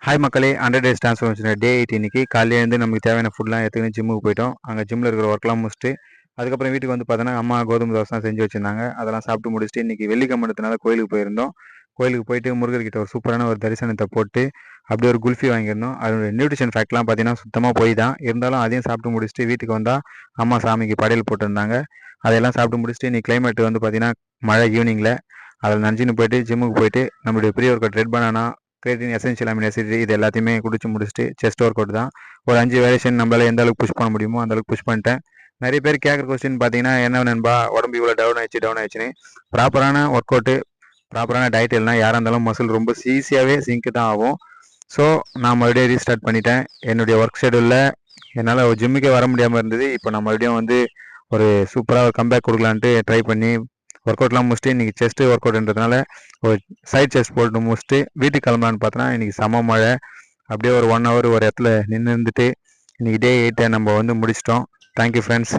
Hi மக்களே 100 days transformation டே 8 இன்னைக்கு காலையில இருந்து நமக்கு தேவையான ஃபுட்லாம் எடுத்துக்கின்னு ஜிம்முக்கு போயிட்டோம். அங்கே ஜிம்மில் இருக்கிற ஒர்க்லாம் முடிச்சுட்டு அதுக்கப்புறம் வீட்டுக்கு வந்து பார்த்தோன்னா அம்மா கோதுமை தோசை செஞ்சு வச்சுருந்தாங்க. அதெல்லாம் சாப்பிட்டு முடிச்சுட்டு இன்றைக்கி வெள்ளிக்கிழமைனால கோயிலுக்கு போயிருந்தோம். கோயிலுக்கு போயிட்டு முருகர்கிட்ட ஒரு சூப்பரான ஒரு தரிசனத்தை போட்டு அப்படியே ஒரு குல்ஃபி வாங்கியிருந்தோம். அதோட நியூட்ரிஷன் ஃபேக்ட்லாம் பார்த்தீங்கன்னா சுத்தமாக போய் தான் இருந்தாலும் அதையும் சாப்பிட்டு முடிச்சுட்டு வீட்டுக்கு வந்தால் அம்மா சாமிக்கு படையல் போட்டிருந்தாங்க. அதையெல்லாம் சாப்பிட்டு முடிச்சுட்டு இன்றைக்கி கிளைமேட் வந்து பார்த்தீங்கன்னா மழை ஈவினிங்கில் அதில் நஞ்சின்னு போயிட்டு ஜிம்முக்கு போயிட்டு நம்மளுடைய pre workout red banana creatine essential amino acid இது எல்லாத்தையுமே குடிச்சு முடிச்சுட்டு செஸ்ட் ஒர்க் அவுட் தான் ஒரு 5 வேரியேஷன் நம்மளால எந்த அளவுக்கு புஷ் பண்ண முடியுமோ அந்த அளவுக்கு புஷ் பண்ணிட்டேன். நிறைய பேர் கேட்குற கொஸ்டின் பார்த்தீங்கன்னா என்ன நண்பா உடம்பு இவ்வளோ டவுன் ஆயிடுச்சுன்னு ப்ராப்பரான ஒர்க் அவுட்டு ப்ராப்பரான டயட் இல்லைனா யாராக இருந்தாலும் மசில் ரொம்ப ஈஸியாகவே சிங்க் தான் ஆகும். ஸோ நான் மறுபடியும் ரீஸ்டார்ட் பண்ணிட்டேன். என்னுடைய ஒர்க் ஷெடியூலில் என்னால் ஜிம்முக்கே வர முடியாமல் இருந்தது. இப்போ நான் மறுபடியும் வந்து ஒரு சூப்பராக ஒரு கம்பேக் கொடுக்கலான்ட்டு ட்ரை பண்ணி ஒர்க் அவுட்லாம் முடிச்சுட்டு இன்றைக்கி செஸ்ட்டு ஒர்க் அவுட்ன்றதுனால ஒரு சைட் செஸ்ட் போட்டு முடிச்சுட்டு வீட்டுக்கு கிளம்பலான்னு பார்த்தோன்னா இன்றைக்கி செம மழை. அப்படியே ஒரு 1 ஹவர் ஒரு இடத்துல நின்று இருந்துட்டு இன்றைக்கி டே 8 நம்ம வந்து முடிச்சிட்டோம். Thank you friends.